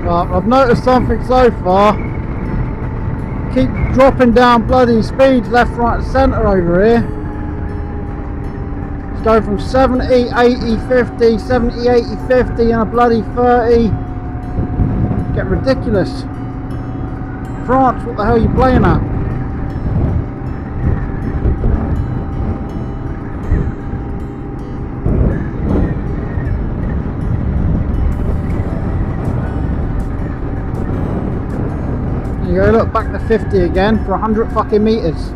But I've noticed something so far. Keep dropping down bloody speeds left, right and centre over here. It's going from 70, 80, 50, 70, 80, 50 and a bloody 30. Get ridiculous. France, what the hell are you playing at? There you go, look, back to 50 again for 100 fucking meters.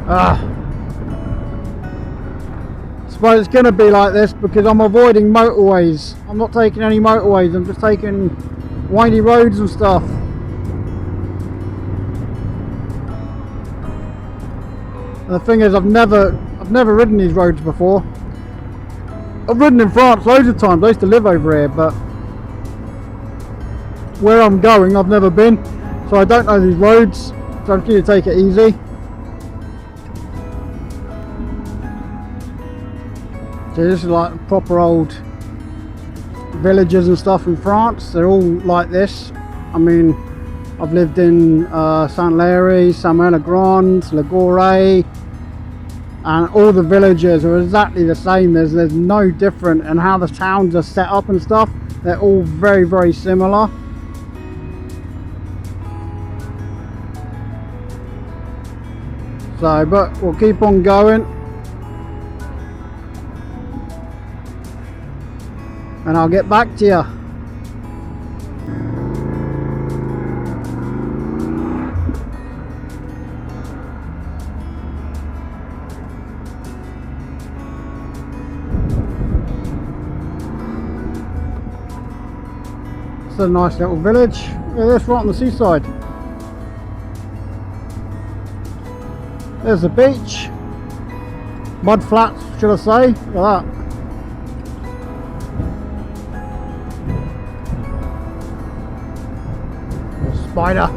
I suppose it's going to be like this because I'm avoiding motorways. I'm not taking any motorways, I'm just taking windy roads and stuff. And the thing is, I've never ridden these roads before. I've ridden in France loads of times. I used to live over here, but where I'm going I've never been, so I don't know these roads, so I'm just going to take it easy. So this is like proper old villages and stuff in France. They're all like this. I mean, I've lived in Saint-Léry, Saint-Mère-le-Grand, Ligore, and all the villages are exactly the same. There's no different, and how the towns are set up and stuff, they're all very, very similar. So, but we'll keep on going, and I'll get back to you. It's a nice little village. Look at this, right on the seaside. There's the beach. Mud flats, should I say? Look at that. Spider.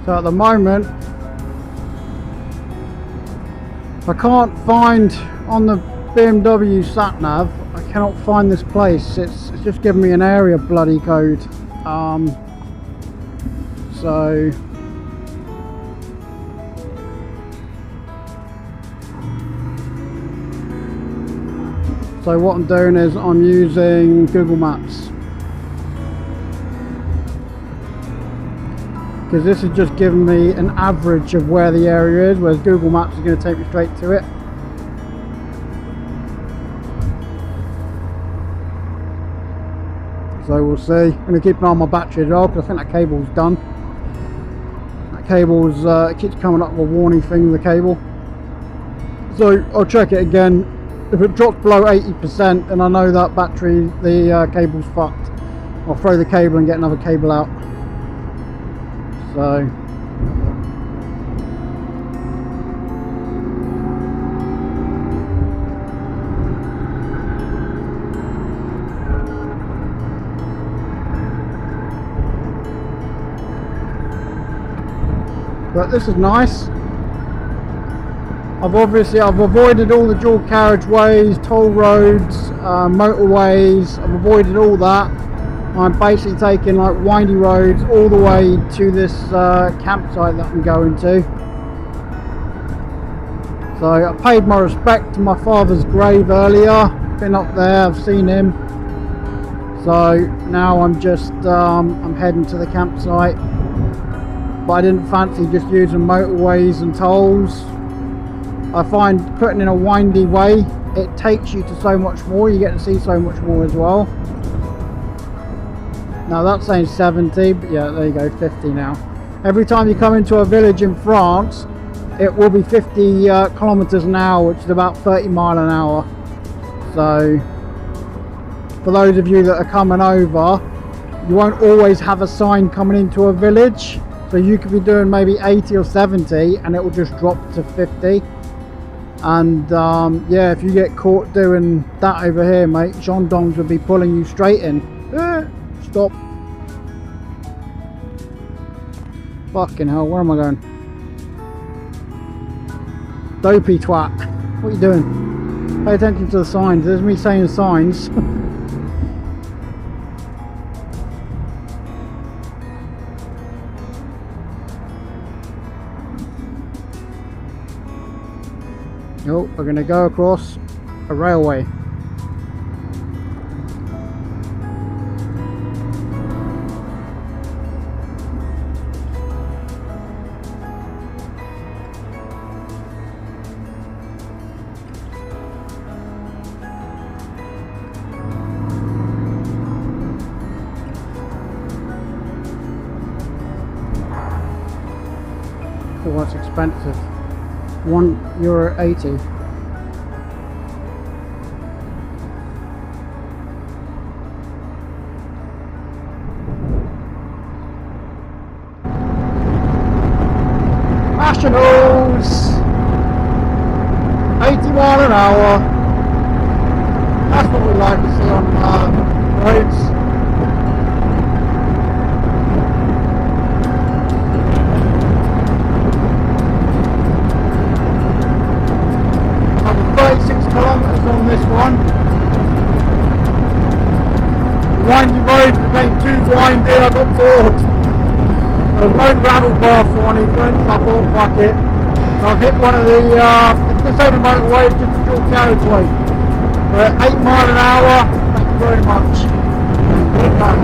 So at the moment, I can't find on the BMW sat nav, I cannot find this place. It's just giving me an area bloody code. So what I'm doing is I'm using Google Maps, because this is just giving me an average of where the area is, whereas Google Maps is going to take me straight to it. So we'll see. I'm going to keep an eye on my battery as well, because I think that cable's done. That cable's, it keeps coming up with a warning thing with the cable. So I'll check it again. If it drops below 80%, then I know that battery, the cable's fucked. I'll throw the cable and get another cable out. So but this is nice. I've avoided all the dual carriageways, toll roads, motorways. I've avoided all that. I'm basically taking like windy roads all the way to this campsite that I'm going to. So I paid my respect to my father's grave earlier. Been up there, I've seen him. So now I'm just I'm heading to the campsite. But I didn't fancy just using motorways and tolls. I find putting in a windy way, it takes you to so much more. You get to see so much more as well. Now that's saying 70, but yeah, there you go, 50 now. Every time you come into a village in France, it will be 50 kilometers an hour, which is about 30 miles an hour. So for those of you that are coming over, you won't always have a sign coming into a village. So you could be doing maybe 80 or 70 and it will just drop to 50. And yeah, if you get caught doing that over here, mate, gendarmes will be pulling you straight in. Stop. Fucking hell, where am I going? Dopey twat. What are you doing? Pay attention to the signs. There's me saying signs. Oh, we're going to go across a railway. Oh, that's expensive. €1.80. Nationals, 80 mile an hour. That's what we like to see on roads. On this one, windy road became too windy. I got bored. There's no gravel path for any friends. I thought, fuck it. So I've hit one of the disabled motorways, just a dual carriageway. We're at 8 mile an hour. Thank you very much. Well done.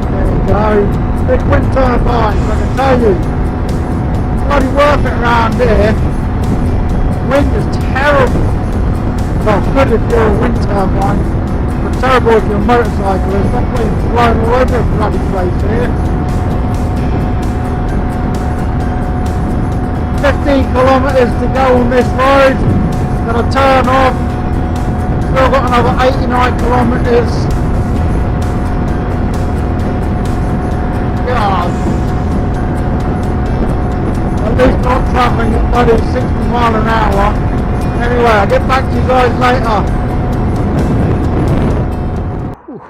There we go. Big wind turbines, I can tell you. It's bloody worth it around here. Wind is terrible. Well, good if you're a wind turbine, but terrible if you're a motorcyclist. That wind's blowing all over the bloody place here. 15 kilometres to go on this road. Gonna turn off. Still got another 89 kilometres. God. At least not travelling at bloody 60 mile an hour. Anyway, I'll get back to you guys later. Whew.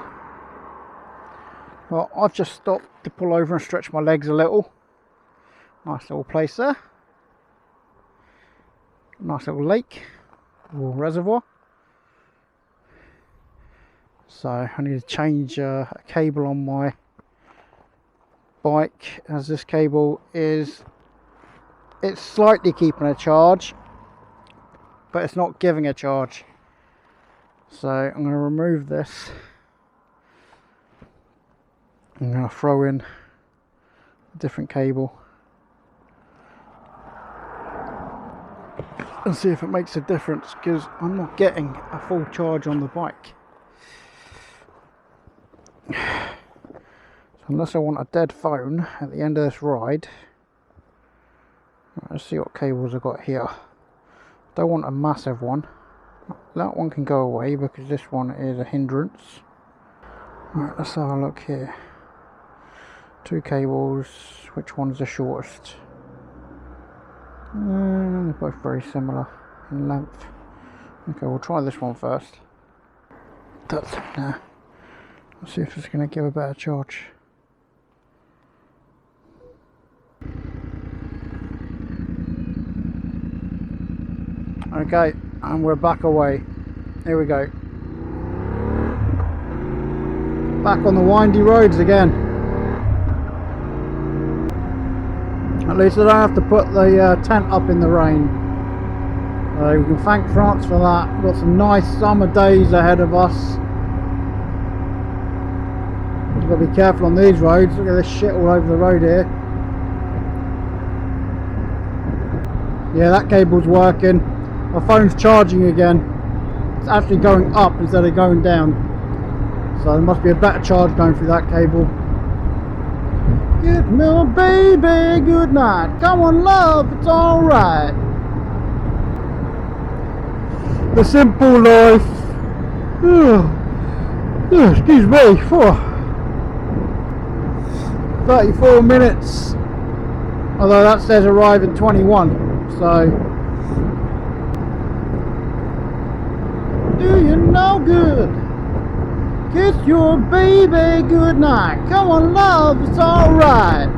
Well, I've just stopped to pull over and stretch my legs a little. Nice little place there. Nice little lake or reservoir. So I need to change a cable on my bike, as this cable is, it's slightly keeping a charge, but it's not giving a charge. So I'm going to remove this. I'm going to throw in a different cable and see if it makes a difference, because I'm not getting a full charge on the bike. So unless I want a dead phone at the end of this ride, let's see what cables I've got here. Don't want a massive one. That one can go away because this one is a hindrance. Right, let's have a look here. 2 cables. Which one's the shortest? They're both very similar in length. Okay, we'll try this one first. That's it now. Let's see if it's going to give a better charge. Okay, and we're back away. Here we go. Back on the windy roads again. At least I don't have to put the tent up in the rain. We can thank France for that. We've got some nice summer days ahead of us. You've got to be careful on these roads. Look at this shit all over the road here. Yeah, that cable's working. My phone's charging again. It's actually going up instead of going down. So there must be a better charge going through that cable. Get me, baby, good night. Come on, love, it's alright. The simple life. Excuse me. 34 minutes. Although that says arrive in 21. So, do you know good? Kiss your baby goodnight. Come on, love, it's alright.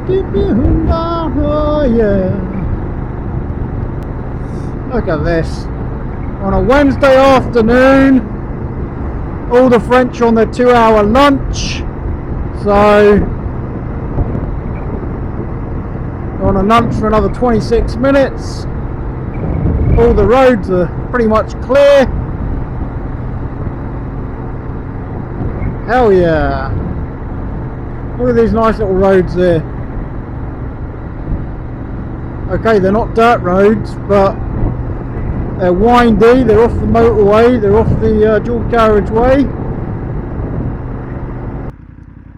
Oh yeah. Look at this. On a Wednesday afternoon, all the French on their 2-hour lunch. So, on a lunch for another 26 minutes. All the roads are pretty much clear. Hell yeah. Look at these nice little roads there. Okay, they're not dirt roads, but they're windy, they're off the motorway, they're off the dual carriageway.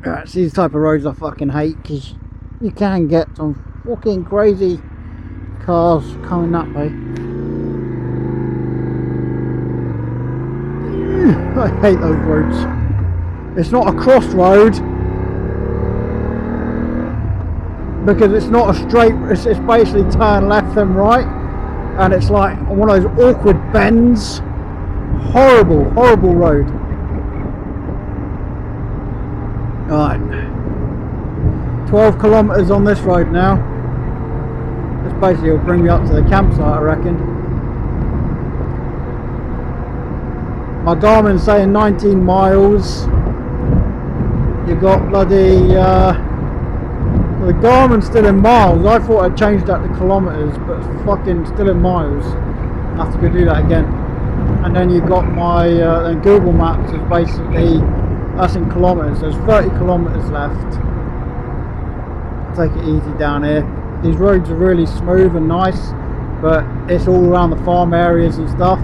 That's these type of roads I fucking hate, because you can get some fucking crazy cars coming that way. I hate those roads. It's not a crossroad because it's not a straight, it's basically turn left then right, and it's like one of those awkward bends. Horrible, horrible road. Alright, 12 kilometers on this road now. This basically will bring me up to the campsite, I reckon. My Garmin's saying 19 miles. You got bloody the Garmin's still in miles. I thought I'd changed that to kilometers, but it's fucking still in miles. I have to go do that again. And then you got my then Google Maps is basically, that's in kilometers. There's 30 kilometers left. Take it easy down here. These roads are really smooth and nice, but it's all around the farm areas and stuff.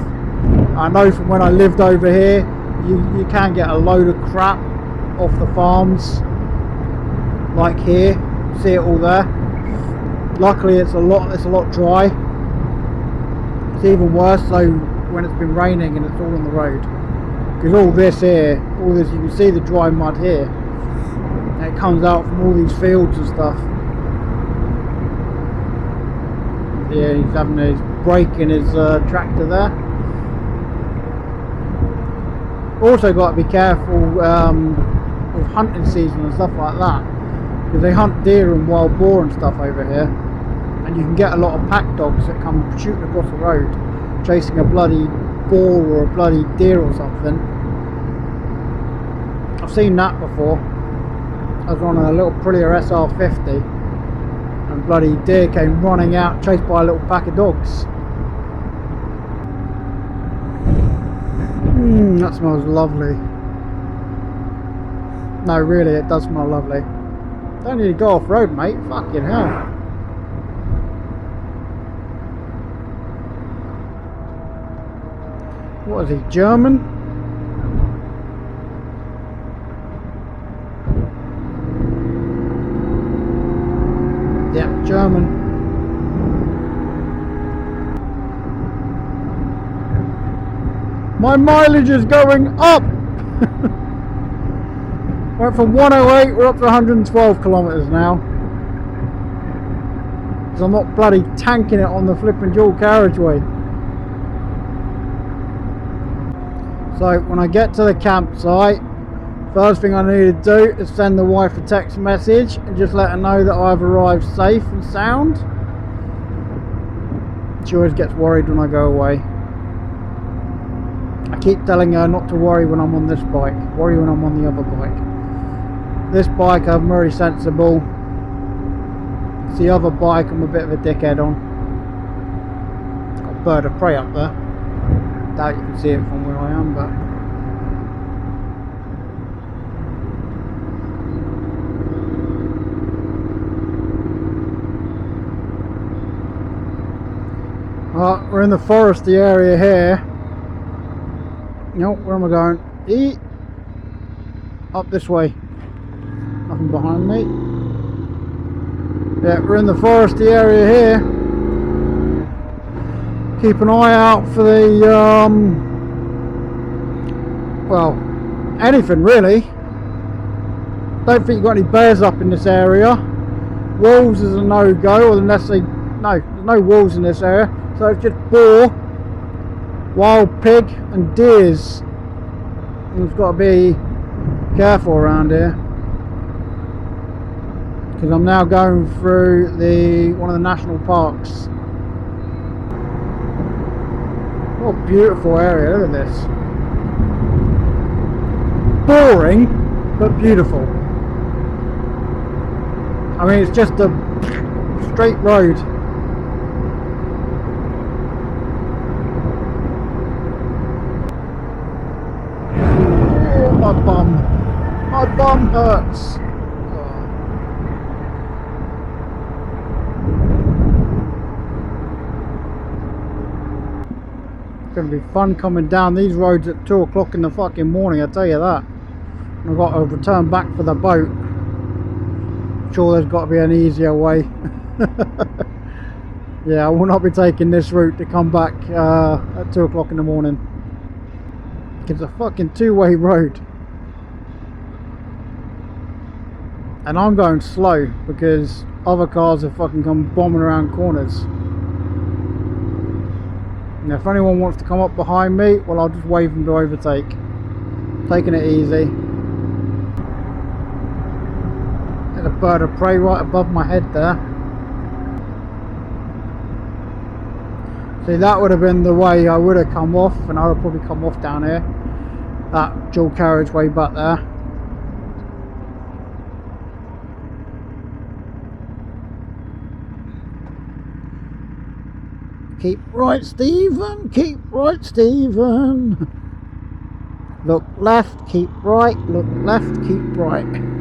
I know from when I lived over here, you can get a load of crap off the farms, like here. See it all there. Luckily, it's a lot dry. It's even worse though when it's been raining and it's all on the road. Because all this here, all this, you can see the dry mud here. And it comes out from all these fields and stuff. Yeah, he's having his brake in his tractor there. Also got to be careful with hunting season and stuff like that, because they hunt deer and wild boar and stuff over here, and you can get a lot of pack dogs that come shooting across the road chasing a bloody boar or a bloody deer or something. I've seen that before. I was on a little Aprilia SR50 and bloody deer came running out chased by a little pack of dogs. That smells lovely. No, really, it does smell lovely. Don't need to go off road, mate. Fucking hell. What is he, German? Yeah, German. My mileage is going up! Went from 108, we're up to 112 kilometers now. Because I'm not bloody tanking it on the flipping dual carriageway. So when I get to the campsite, first thing I need to do is send the wife a text message and just let her know that I've arrived safe and sound. She always gets worried when I go away. I keep telling her not to worry when I'm on this bike, worry when I'm on the other bike. This bike I'm very sensible. It's the other bike I'm a bit of a dickhead on. Got a bird of prey up there. Doubt you can see it from where I am, but well, we're in the foresty area here. Nope, where am I going? Up this way. Nothing behind me. Yeah, we're in the foresty area here. Keep an eye out for the well, anything really. Don't think you've got any bears up in this area. Wolves is a no-go, unless they, no, there's no wolves in this area, so it's just boar, wild pig and deers. And we've got to be careful around here, because I'm now going through one of the national parks. What a beautiful area, look at this. Boring, but beautiful. I mean, it's just a straight road. Oh, my bum. My bum hurts. It's going to be fun coming down these roads at 2 o'clock in the fucking morning, I tell you that. I've got to return back for the boat. I'm sure there's got to be an easier way. Yeah, I will not be taking this route to come back at 2 o'clock in the morning. It's a fucking two-way road. And I'm going slow because other cars have fucking come bombing around corners. And if anyone wants to come up behind me, well, I'll just wave them to overtake. Taking it easy. There's a bird of prey right above my head there. See, that would have been the way I would have come off, and I would have probably come off down here. That dual carriageway back there. Keep right, Stephen. Keep right, Stephen. Look left, keep right. Look left, keep right.